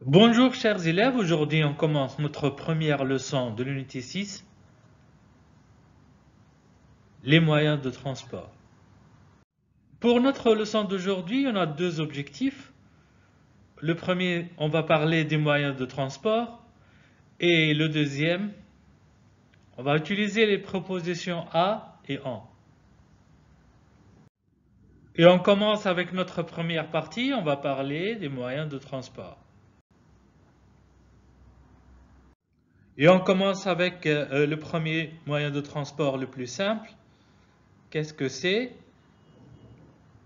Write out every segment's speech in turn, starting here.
Bonjour chers élèves, aujourd'hui on commence notre première leçon de l'unité 6, les moyens de transport. Pour notre leçon d'aujourd'hui, on a deux objectifs. Le premier, on va parler des moyens de transport et le deuxième, on va utiliser les propositions à et en. Et on commence avec notre première partie, on va parler des moyens de transport. Et on commence avec le premier moyen de transport le plus simple. Qu'est-ce que c'est?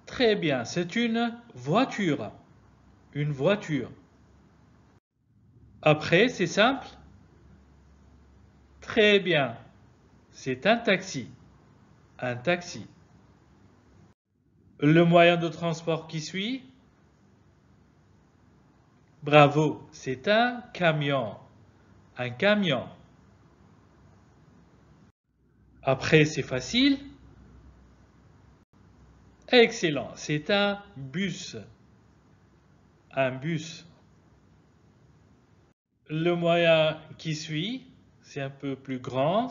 Très bien, c'est une voiture. Une voiture. Après, c'est simple. Très bien, c'est un taxi. Un taxi. Le moyen de transport qui suit? Bravo, c'est un camion. Un camion. Après, c'est facile. Excellent, c'est un bus. Un bus. Le moyen qui suit, c'est un peu plus grand.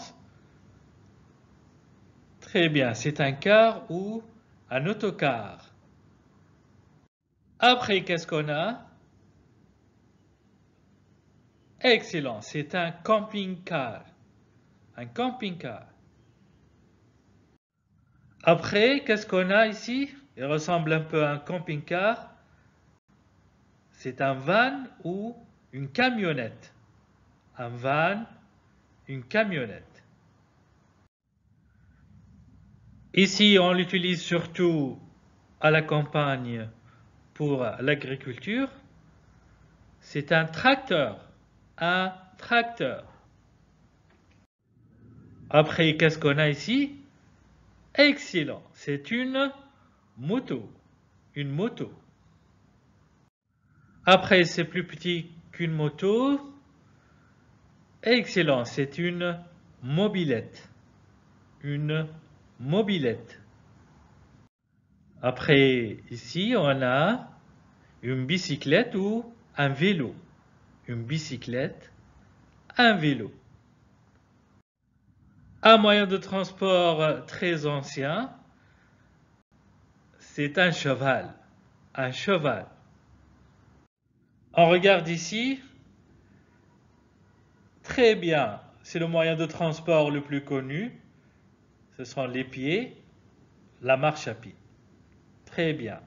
Très bien, c'est un car ou un autocar. Après, qu'est-ce qu'on a? Excellent, c'est un camping-car. Un camping-car. Après, qu'est-ce qu'on a ici? Il ressemble un peu à un camping-car. C'est un van ou une camionnette. Un van, une camionnette. Ici, on l'utilise surtout à la campagne pour l'agriculture. C'est un tracteur. Un tracteur. Après, qu'est-ce qu'on a ici? Excellent, c'est une moto. Une moto. Après, c'est plus petit qu'une moto. Excellent, c'est une mobilette. Une mobilette. Après, ici, on a une bicyclette ou un vélo. Une bicyclette, un vélo. Un moyen de transport très ancien, c'est un cheval. Un cheval. On regarde ici. Très bien, c'est le moyen de transport le plus connu. Ce sont les pieds, la marche à pied. Très bien.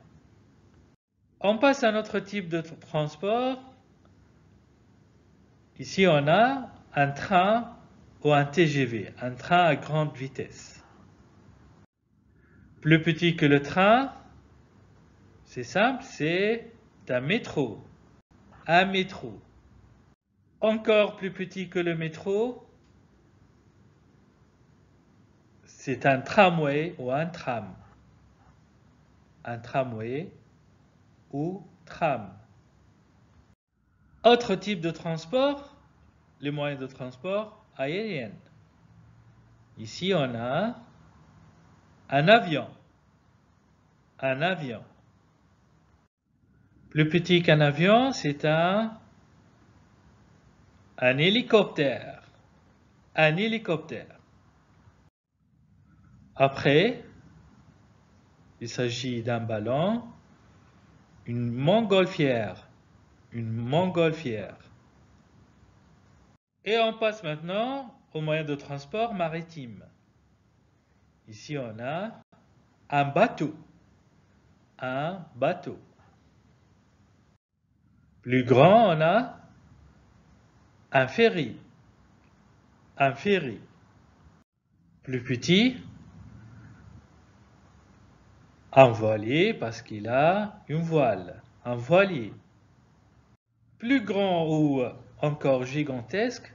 On passe à un autre type de transport. Ici, on a un train ou un TGV, un train à grande vitesse. Plus petit que le train, c'est simple, c'est un métro. Un métro. Encore plus petit que le métro, c'est un tramway ou un tram. Un tramway ou tram. Autre type de transport, les moyens de transport aériens. Ici, on a un avion. Un avion. Plus petit qu'un avion, c'est un hélicoptère. Un hélicoptère. Après, il s'agit d'un ballon, une montgolfière. Une montgolfière. Et on passe maintenant aux moyens de transport maritime. Ici, on a un bateau. Un bateau. Plus grand, on a un ferry. Un ferry. Plus petit, un voilier parce qu'il a une voile. Un voilier. Plus grand ou encore gigantesque,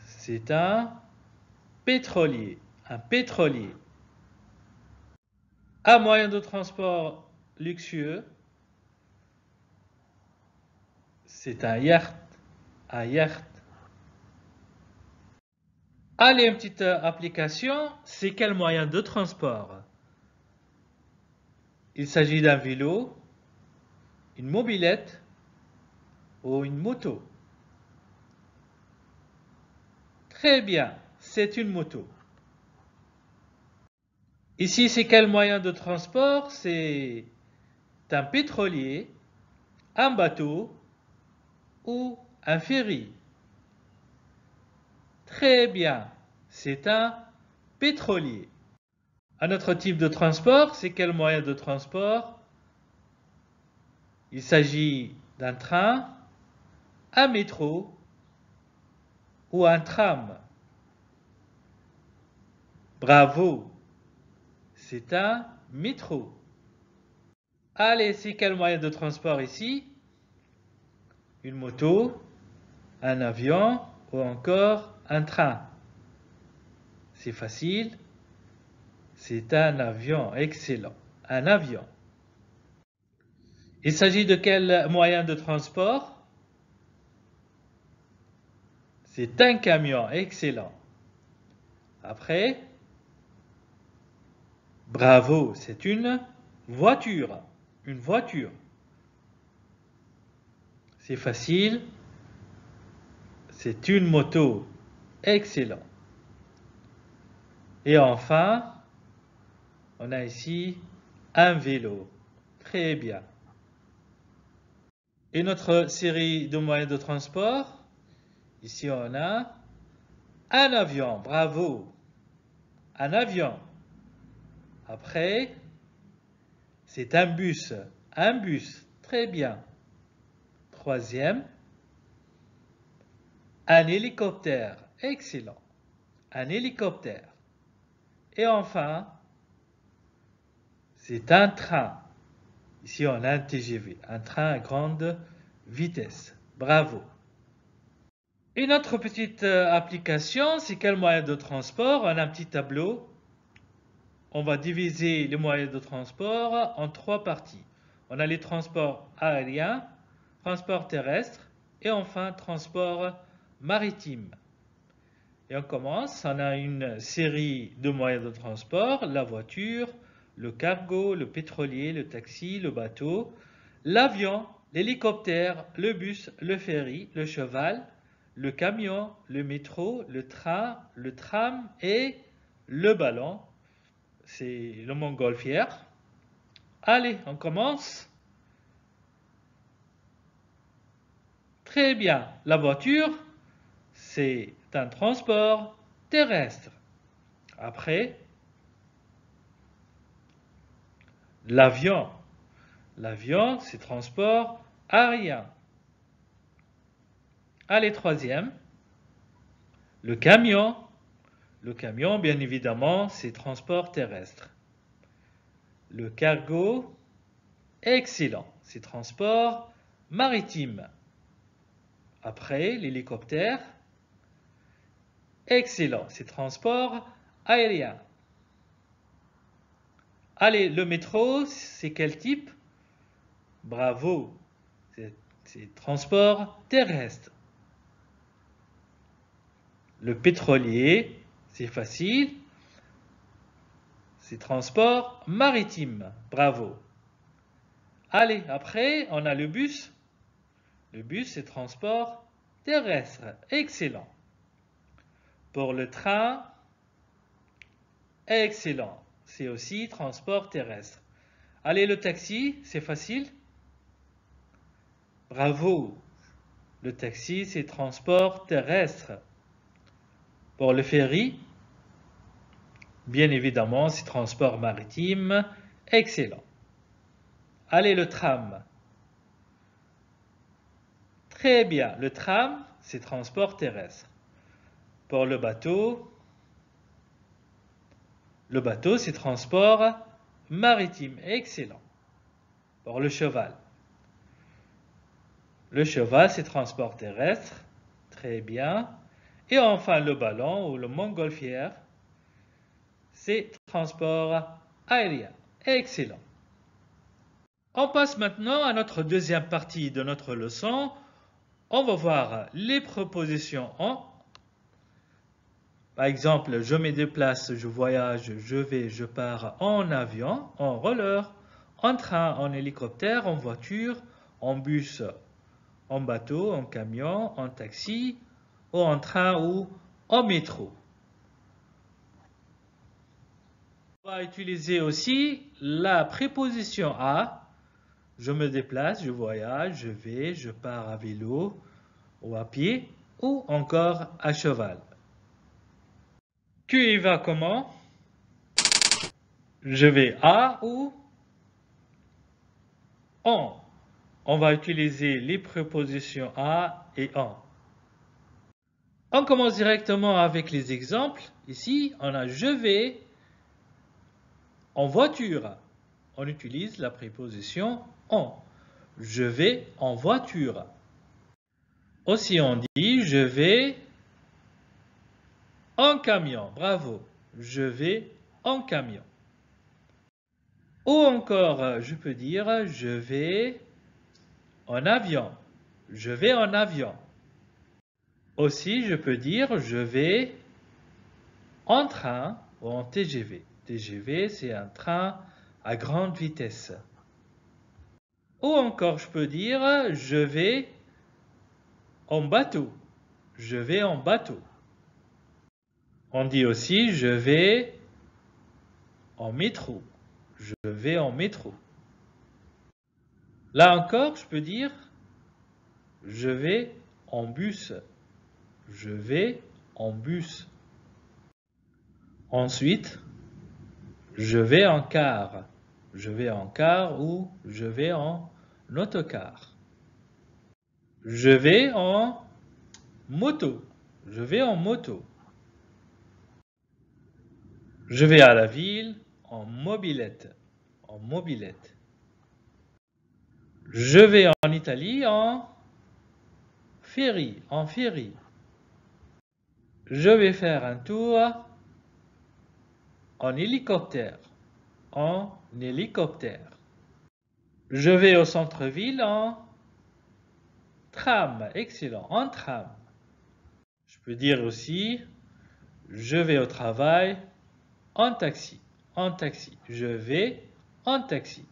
c'est un pétrolier. Un pétrolier. Un moyen de transport luxueux, c'est un yacht. Un yacht. Allez, une petite application, c'est quel moyen de transport? Il s'agit d'un vélo, une mobilette, ou une moto? Très bien, c'est une moto. Ici, c'est quel moyen de transport? C'est un pétrolier, un bateau ou un ferry? Très bien, c'est un pétrolier. Un autre type de transport, c'est quel moyen de transport? Il s'agit d'un train, un métro ou un tram. Bravo, c'est un métro. Allez, c'est quel moyen de transport ici? Une moto, un avion ou encore un train? C'est facile, c'est un avion, excellent. Un avion. Il s'agit de quel moyen de transport? C'est un camion, excellent. Après, bravo, c'est une voiture. Une voiture. C'est facile, c'est une moto, excellent. Et enfin, on a ici un vélo, très bien. Et notre série de moyens de transport, ici on a un avion, bravo, un avion. Après, c'est un bus, très bien. Troisième, un hélicoptère, excellent, un hélicoptère. Et enfin, c'est un train. Ici, on a un TGV, un train à grande vitesse. Bravo. Une autre petite application, c'est quel moyen de transport? On a un petit tableau. On va diviser les moyens de transport en trois parties. On a les transports aériens, transport terrestre et enfin transport maritime. Et on commence, on a une série de moyens de transport, la voiture, le cargo, le pétrolier, le taxi, le bateau, l'avion, l'hélicoptère, le bus, le ferry, le cheval, le camion, le métro, le train, le tram et le ballon. C'est le montgolfière. Allez, on commence. Très bien, la voiture, c'est un transport terrestre. Après, l'avion. L'avion, c'est transport aérien. Allez, troisième. Le camion. Le camion, bien évidemment, c'est transport terrestre. Le cargo, excellent, c'est transport maritime. Après, l'hélicoptère, excellent, c'est transport aérien. Allez, le métro, c'est quel type? Bravo, c'est transport terrestre. Le pétrolier, c'est facile, c'est transport maritime. Bravo. Allez, après, on a le bus. Le bus, c'est transport terrestre. Excellent. Pour le train, excellent. C'est aussi transport terrestre. Allez, le taxi, c'est facile. Bravo. Le taxi, c'est transport terrestre. Pour le ferry, bien évidemment, c'est transport maritime. Excellent. Allez, le tram. Très bien. Le tram, c'est transport terrestre. Pour le bateau, c'est transport maritime. Excellent. Pour le cheval, c'est transport terrestre. Très bien. Et enfin, le ballon ou le montgolfière, c'est transport aérien. Excellent. On passe maintenant à notre deuxième partie de notre leçon. On va voir les propositions en. Par exemple, je me déplace, je voyage, je vais, je pars en avion, en roller, en train, en hélicoptère, en voiture, en bus, en bateau, en camion, en taxi, ou en train ou en métro. On va utiliser aussi la préposition à. Je me déplace, je voyage, je vais, je pars à vélo ou à pied ou encore à cheval. Tu y vas comment? Je vais à ou en. On va utiliser les prépositions à et en. On commence directement avec les exemples. Ici, on a je vais en voiture. On utilise la préposition en. Je vais en voiture. Aussi, on dit je vais en camion. Bravo. Je vais en camion. Ou encore, je peux dire je vais en avion. Je vais en avion. Aussi, je peux dire je vais en train ou en TGV. TGV, c'est un train à grande vitesse. Ou encore, je peux dire je vais en bateau. Je vais en bateau. On dit aussi je vais en métro. Je vais en métro. Là encore, je peux dire je vais en bus. Je vais en bus. Ensuite, je vais en car. Je vais en car ou je vais en autocar. Je vais en moto. Je vais en moto. Je vais à la ville en mobilette. En mobilette. Je vais en Italie en ferry. En ferry. Je vais faire un tour en hélicoptère. En hélicoptère. Je vais au centre-ville en tram. Excellent. En tram. Je peux dire aussi je vais au travail en taxi. En taxi. Je vais en taxi.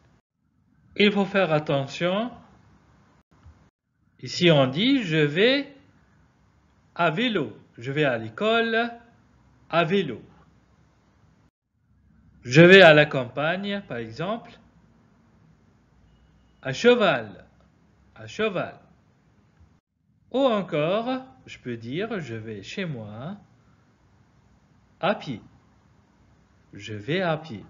Il faut faire attention. Ici, on dit je vais à vélo. Je vais à l'école à vélo. Je vais à la campagne, par exemple, à cheval. À cheval. Ou encore, je peux dire je vais chez moi à pied. Je vais à pied.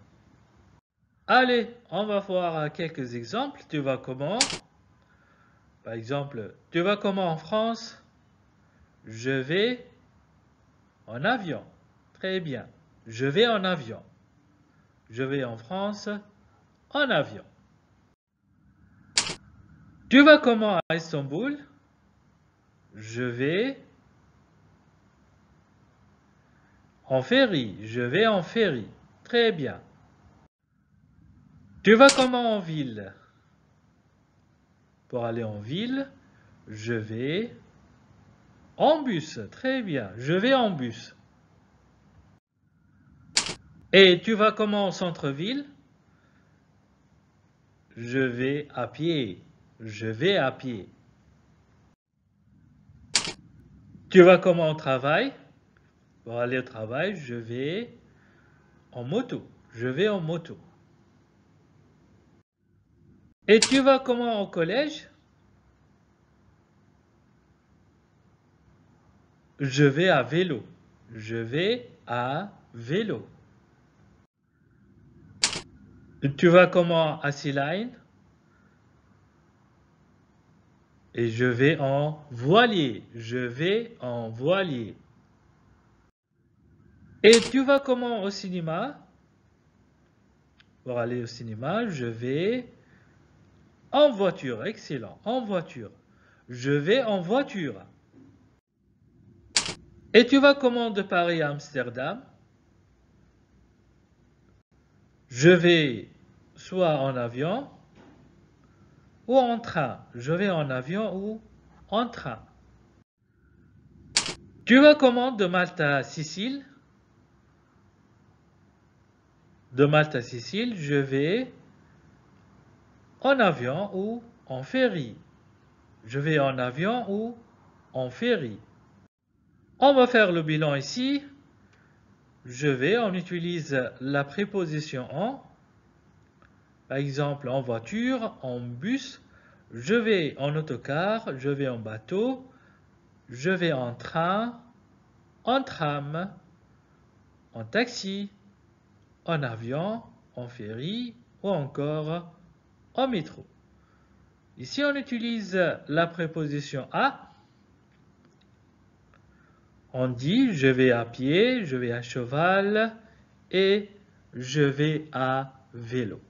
Allez, on va voir quelques exemples. Tu vas comment? Par exemple, tu vas comment en France? Je vais en avion. Très bien. Je vais en avion. Je vais en France en avion. Tu vas comment à Istanbul? Je vais en ferry. Je vais en ferry. Très bien. Tu vas comment en ville? Pour aller en ville, je vais en bus. Très bien. Je vais en bus. Et tu vas comment au centre-ville? Je vais à pied. Je vais à pied. Tu vas comment au travail? Pour aller au travail, je vais en moto. Je vais en moto. Et tu vas comment au collège? Je vais à vélo. Je vais à vélo. Tu vas comment à Sea Line? Et je vais en voilier. Je vais en voilier. Et tu vas comment au cinéma? Pour aller au cinéma, je vais en voiture. Excellent. En voiture. Je vais en voiture. Et tu vas comment de Paris à Amsterdam? Je vais soit en avion ou en train. Je vais en avion ou en train. Tu vas comment de Malte à Sicile? De Malte à Sicile, je vais en avion ou en ferry. Je vais en avion ou en ferry. On va faire le bilan ici. Je vais, on utilise la préposition en. Par exemple, en voiture, en bus. Je vais en autocar, je vais en bateau. Je vais en train, en tram, en taxi, en avion, en ferry ou encore en métro. Ici, on utilise la préposition à. On dit je vais à pied, je vais à cheval et je vais à vélo.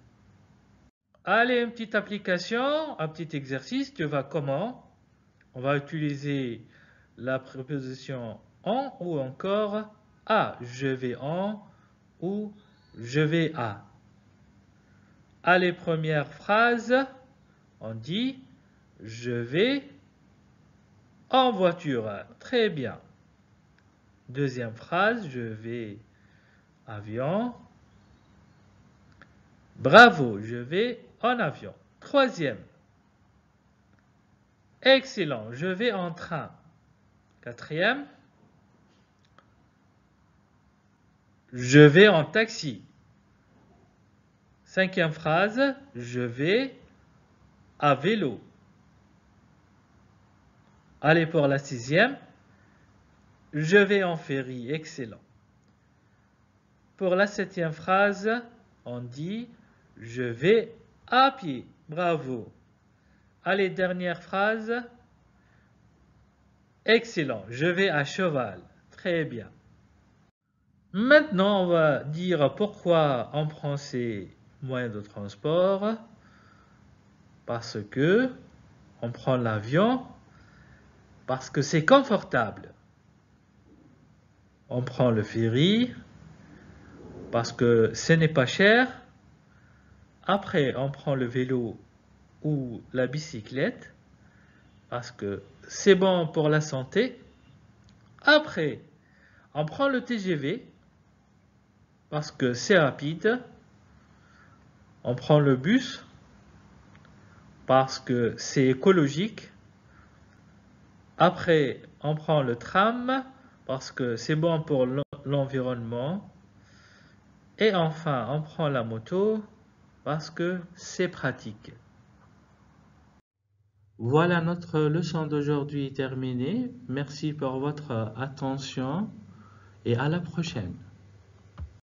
Allez, une petite application, un petit exercice. Tu vas comment? On va utiliser la préposition en ou encore à. Je vais en ou je vais à. Allez, première phrase. On dit je vais en voiture. Très bien. Deuxième phrase, je vais avion. Bravo, je vais en avion. Troisième. Excellent, je vais en train. Quatrième. Je vais en taxi. Cinquième phrase, je vais à vélo. Allez pour la sixième. Je vais en ferry. Excellent. Pour la septième phrase, on dit je vais à pied. Bravo. Allez, dernière phrase. Excellent. Je vais à cheval. Très bien. Maintenant, on va dire pourquoi on prend ces moyens de transport. Parce que on prend l'avion, parce que c'est confortable. On prend le ferry, parce que ce n'est pas cher. Après, on prend le vélo ou la bicyclette, parce que c'est bon pour la santé. Après, on prend le TGV, parce que c'est rapide. On prend le bus, parce que c'est écologique. Après, on prend le tram, parce que c'est bon pour l'environnement. Et enfin, on prend la moto, parce que c'est pratique. Voilà, notre leçon d'aujourd'hui terminée. Merci pour votre attention et à la prochaine.